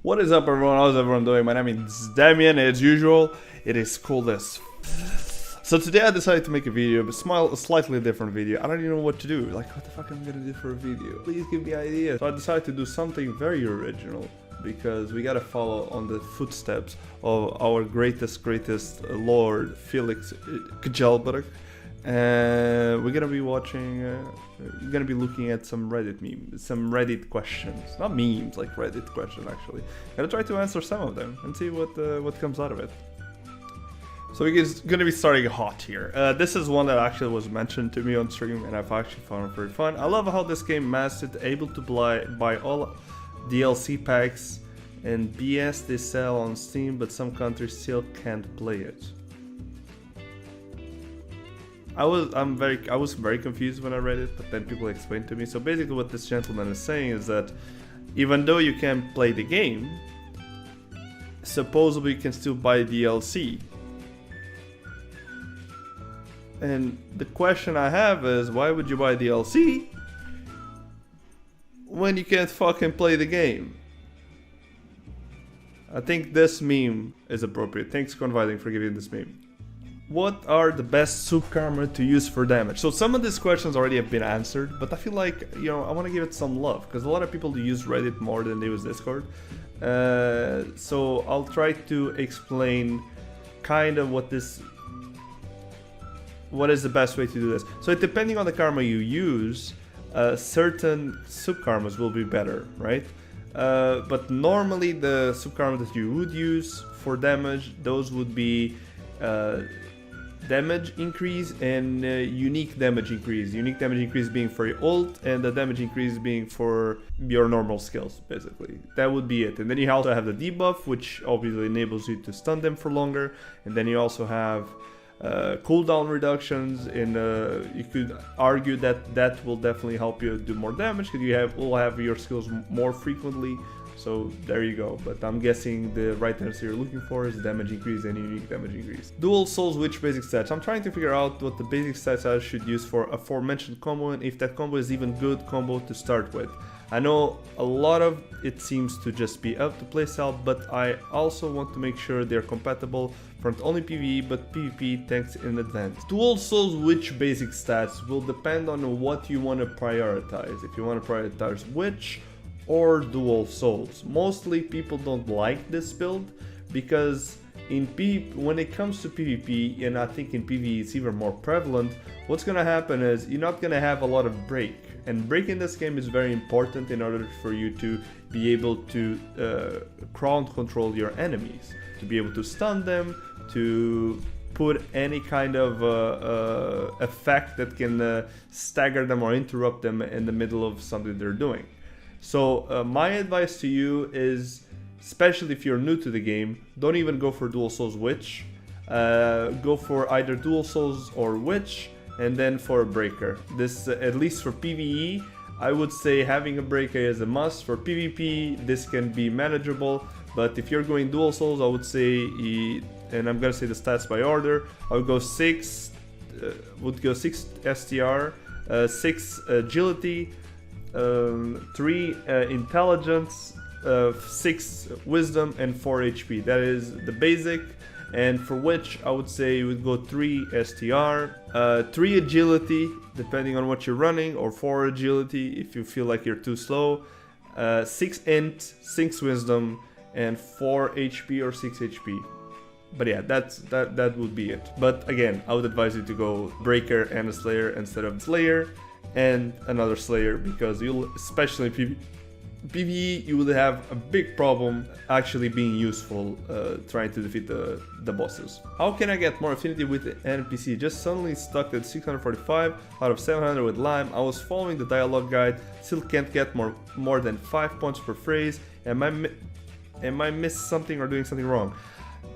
What is up, everyone? How's everyone doing? My name is Damien. As usual, it is cold as so today I decided to make a video, a slightly different video. I don't even know what to do. Like, what the fuck am I gonna do for a video? Please give me ideas. So I decided to do something very original, because we gotta follow on the footsteps of our greatest Lord, Felix Kjelberg. And we're gonna be watching, we're gonna be looking at some Reddit memes, some Reddit questions. Not memes, like Reddit questions actually. Gonna try to answer some of them and see what comes out of it. So we're gonna be starting hot here. This is one that actually was mentioned to me on stream, and I've actually found it very fun. I love how this game mastered able to buy all DLC packs and BS they sell on Steam, but some countries still can't play it. I was very confused when I read it, but then people explained to me. So basically what this gentleman is saying is that even though you can play the game, supposedly you can still buy DLC. And the question I have is, why would you buy DLC when you can't fucking play the game? I think this meme is appropriate. Thanks, Confiding, for giving this meme. What are the best soup karma to use for damage? So some of these questions already have been answered, but I feel like, you know, I want to give it some love, because a lot of people use Reddit more than they use Discord. So I'll try to explain kind of what is the best way to do this. So depending on the karma you use, certain soup karmas will be better, right? But normally the soup karma that you would use for damage, those would be damage increase and unique damage increase. Unique damage increase being for your ult, and the damage increase being for your normal skills, basically. That would be it. And then you also have the debuff, which obviously enables you to stun them for longer. And then you also have cooldown reductions, and you could argue that that will definitely help you do more damage, because you will have your skills more frequently. So there you go, but I'm guessing the right answer you're looking for is damage increase and unique damage increase. Dual souls, which basic stats? I'm trying to figure out what the basic stats I should use for aforementioned combo, and if that combo is even good combo to start with. I know a lot of it seems to just be up to playstyle, but I also want to make sure they're compatible for not only PvE but PvP, thanks in advance. Dual souls, which basic stats will depend on what you want to prioritize. If you want to prioritize witch or dual souls. Mostly people don't like this build, because when it comes to PvP, and I think in PvE it's even more prevalent, what's gonna happen is you're not gonna have a lot of break. And break in this game is very important in order for you to be able to crowd control your enemies, to be able to stun them, to put any kind of effect that can stagger them or interrupt them in the middle of something they're doing. So my advice to you is, especially if you're new to the game, don't even go for dual souls witch. Go for either dual souls or witch, and then for a breaker. This, at least for PvE, I would say having a breaker is a must. For PvP, this can be manageable, but if you're going dual souls, I would say, and I'm gonna say the stats by order, I would go 6 STR, 6 agility, 3 intelligence, 6 wisdom, and 4 HP. That is the basic. And for witch, I would say you would go 3 STR, 3 agility, depending on what you're running, or 4 agility if you feel like you're too slow, 6 int, 6 wisdom, and 4 HP or 6 HP. But yeah, that would be it. But again, I would advise you to go breaker and a slayer instead of slayer and another slayer, because you'll, especially in PvE, you will have a big problem actually being useful trying to defeat the bosses. How can I get more affinity with the NPC? Just suddenly stuck at 645 out of 700 with Lime. I was following the dialogue guide, still can't get more than 5 points per phrase. Am I missing something or doing something wrong?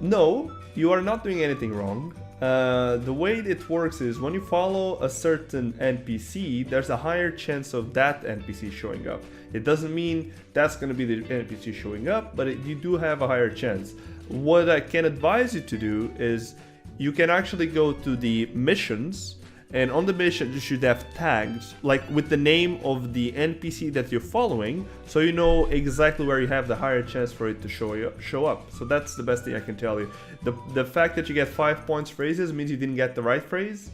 No, you are not doing anything wrong. The way it works is when you follow a certain NPC, there's a higher chance of that NPC showing up. It doesn't mean that's going to be the NPC showing up, but you do have a higher chance. What I can advise you to do is you can actually go to the missions And on the mission, you should have tags, like with the name of the NPC that you're following, so you know exactly where you have the higher chance for it to show up. So that's the best thing I can tell you. The fact that you get 5 points phrases means you didn't get the right phrase.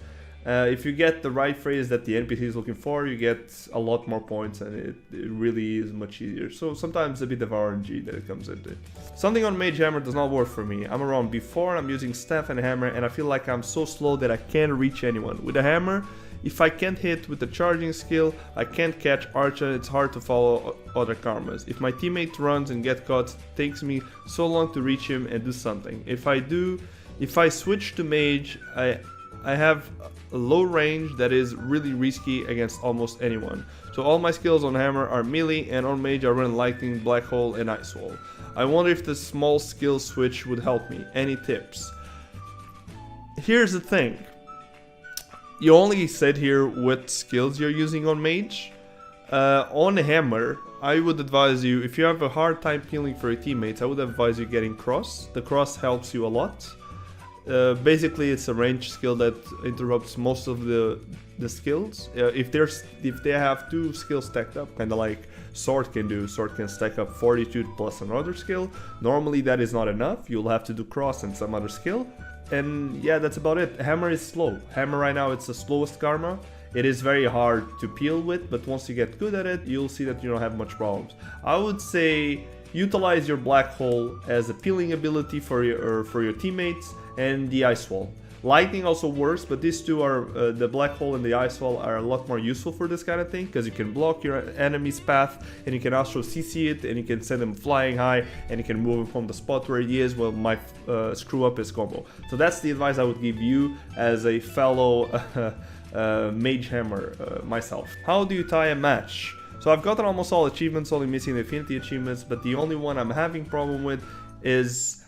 If you get the right phrase that the NPC is looking for, you get a lot more points, and it really is much easier. So sometimes a bit of RNG that it comes into it. Something on Mage Hammer does not work for me. I'm around before, I'm using staff and hammer, and I feel like I'm so slow that I can't reach anyone. With a hammer, if I can't hit with the charging skill, I can't catch Archer, it's hard to follow other karmas. If my teammate runs and gets caught, it takes me so long to reach him and do something. If I switch to Mage, I have a low range that is really risky against almost anyone. So all my skills on hammer are melee, and on mage I run lightning, black hole and ice wall. I wonder if the small skill switch would help me. Any tips? Here's the thing. You only said here what skills you're using on mage. On hammer, I would advise you, if you have a hard time healing for your teammates, I would advise you getting cross. The cross helps you a lot. Basically, it's a range skill that interrupts most of the skills. If they have 2 skills stacked up, kind of like sword can do, sword can stack up fortitude plus another skill. Normally that is not enough. You'll have to do cross and some other skill. And yeah, that's about it. Hammer is slow. Hammer right now, it's the slowest karma. It is very hard to peel with, but once you get good at it, you'll see that you don't have much problems. I would say utilize your black hole as a peeling ability for your teammates, and the ice wall. Lightning also works, but these two are, the black hole and the ice wall are a lot more useful for this kind of thing, because you can block your enemy's path, and you can also CC it, and you can send them flying high, and you can move him from the spot where he is while my screw up his combo. So that's the advice I would give you as a fellow mage hammer myself. How do you tie a match? So I've gotten almost all achievements, only missing the affinity achievements, but the only one I'm having trouble with is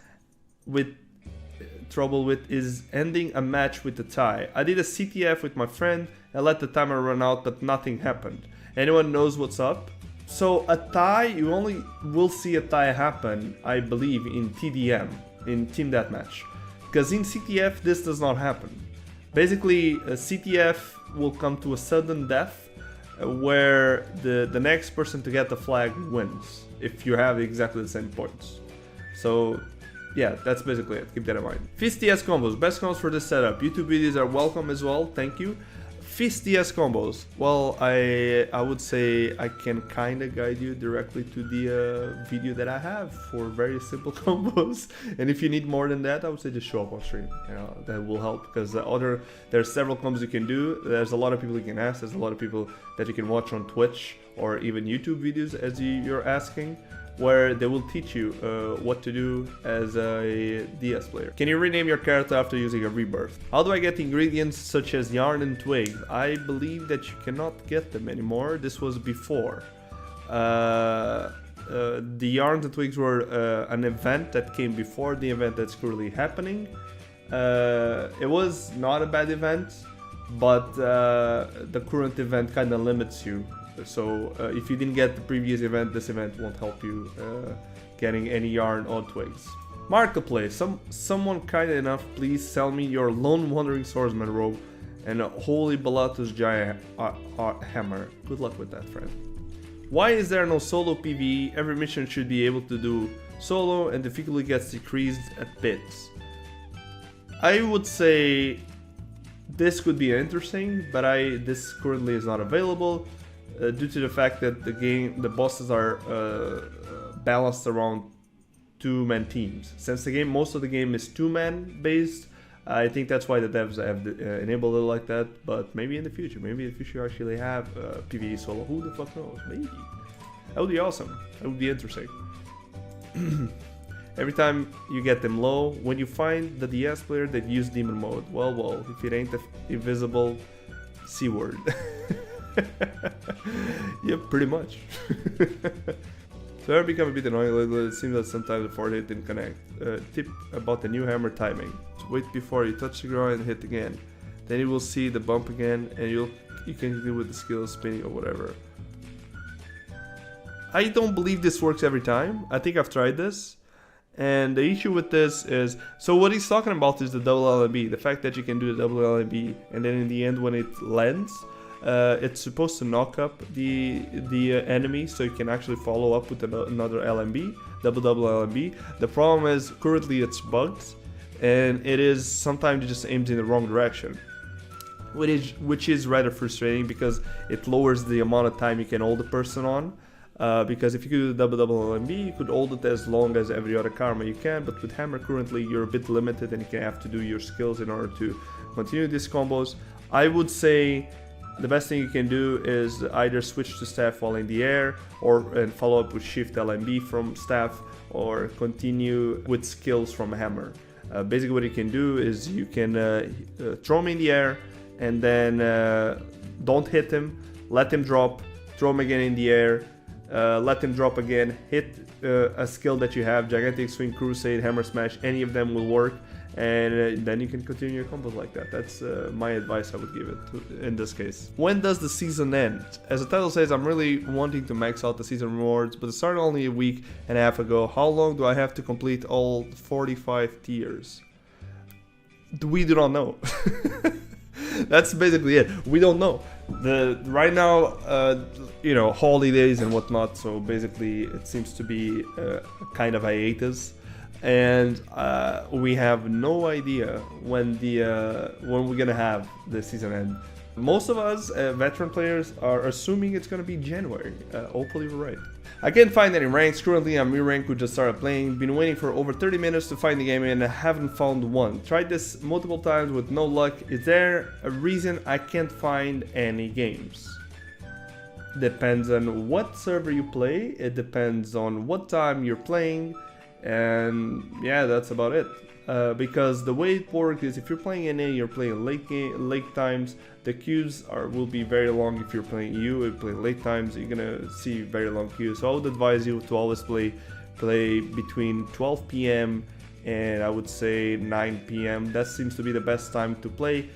ending a match with a tie. I did a CTF with my friend and let the timer run out, but nothing happened. Anyone knows what's up? So a tie, you only will see a tie happen, I believe, in TDM, in Team Deathmatch. Because in CTF, this does not happen. Basically, a CTF will come to a sudden death, where the next person to get the flag wins, if you have exactly the same points. So yeah, that's basically it. Keep that in mind. Fist DS combos. Best combos for this setup. YouTube videos are welcome as well. Thank you. Fist DS combos. Well, I would say I can kind of guide you directly to the video that I have for very simple combos. And if you need more than that, I would say just show up on stream. You know, that will help, because there's several combos you can do. There's a lot of people you can ask. There's a lot of people that you can watch on Twitch or even YouTube videos as you're asking, where they will teach you what to do as a DS player. Can you rename your character after using a rebirth? How do I get ingredients such as yarn and twigs? I believe that you cannot get them anymore. This was before. The yarns and twigs were an event that came before the event that's currently happening. It was not a bad event, but the current event kind of limits you. So if you didn't get the previous event, this event won't help you getting any yarn or twigs. Marketplace. Someone kind enough, please sell me your Lone Wandering Swordsman robe and a Holy Balatus Giant hammer. Good luck with that, friend. Why is there no solo PvE? Every mission should be able to do solo, and difficulty gets decreased a bit. I would say this could be interesting, but this currently is not available. Due to the fact that the bosses are balanced around 2-man teams. Since most of the game is 2-man based, I think that's why the devs have enabled it like that. But maybe in the future you actually have PvE solo. Who the fuck knows? Maybe. That would be awesome. That would be interesting. Every time you get them low, when you find the DS player that used demon mode, well, if it ain't the invisible C word. Yeah, pretty much. So I become a bit annoying lately. It seems that sometimes the forward hit didn't connect. Tip about the new hammer timing. Just wait before you touch the ground and hit again. Then you will see the bump again, and you can do with the skill spinning or whatever. I don't believe this works every time. I think I've tried this, And the issue with this is, so what he's talking about is the double LMB, the fact that you can do the double LMB, and then in the end when it lands, it's supposed to knock up the enemy, so you can actually follow up with another LMB, double LMB. The problem is currently it's bugged, and it is sometimes it just aims in the wrong direction, which is rather frustrating because it lowers the amount of time you can hold the person on. Because if you could do the double LMB, you could hold it as long as every other karma you can, but with hammer currently you're a bit limited and you can have to do your skills in order to continue these combos. I would say the best thing you can do is either switch to staff while in the air, and follow up with shift LMB from staff, or continue with skills from hammer. Basically what you can do is you can throw him in the air, and then don't hit him, let him drop, throw him again in the air, let him drop again, hit a skill that you have, Gigantic Swing, Crusade, Hammer Smash, any of them will work, and then you can continue your combos like that. That's my advice I would give it in this case. When does the season end? As the title says, I'm really wanting to max out the season rewards, but it started only a week and a half ago. How long do I have to complete all 45 tiers? We do not know. That's basically it. We don't know. Right now, holidays and whatnot. So basically, it seems to be a kind of hiatus, and we have no idea when we're gonna have the season end. Most of us veteran players are assuming it's gonna be January. Hopefully, we're right. I can't find any ranks. Currently, I'm re-ranked, who just started playing. Been waiting for over 30 minutes to find the game and I haven't found one. Tried this multiple times with no luck. Is there a reason I can't find any games? Depends on what server you play. It depends on what time you're playing. And yeah, that's about it. Because the way it works is if you're playing NA, you're playing late times, the queues will be very long. If you're playing EU, if you're playing late times, you're gonna see very long queues. So I would advise you to always play between 12 p.m. and I would say 9 p.m. That seems to be the best time to play,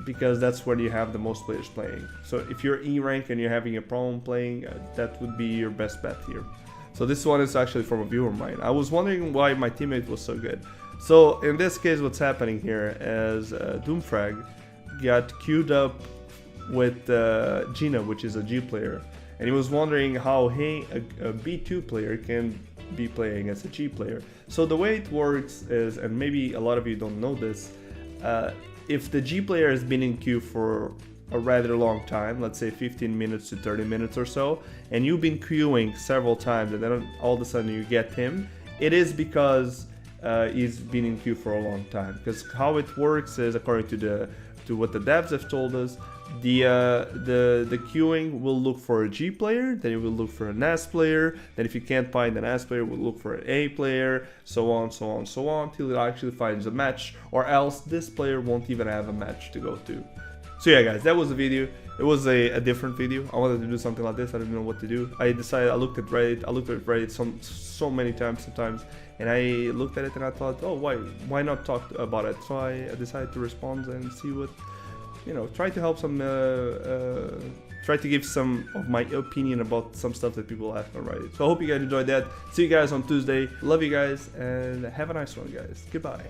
because that's when you have the most players playing. So if you're E rank and you're having a problem playing, that would be your best bet here. So this one is actually from a viewer of mine. I was wondering why my teammate was so good. So in this case, what's happening here is Doomfrag got queued up with Gina, which is a G player, and he was wondering how a B2 player can be playing as a G player. So the way it works is, and maybe a lot of you don't know this, if the G player has been in queue for a rather long time, let's say 15 minutes to 30 minutes or so, and you've been queuing several times and then all of a sudden you get him, it is because he's been in queue for a long time. Because how it works is, according to what the devs have told us, the queuing will look for a G player, then it will look for an S player, then if you can't find an S player, it will look for an A player, so on, so on, so on, till it actually finds a match, or else this player won't even have a match to go to. So yeah guys, that was the video. It was a different video. I wanted to do something like this. I didn't know what to do. I decided, I looked at Reddit so many times sometimes, and I looked at it and I thought, oh, why not talk about it? So I decided to respond and see what, try to help some, try to give some of my opinion about some stuff that people ask on Reddit. So I hope you guys enjoyed that. See you guys on Tuesday. Love you guys and have a nice one, guys. Goodbye.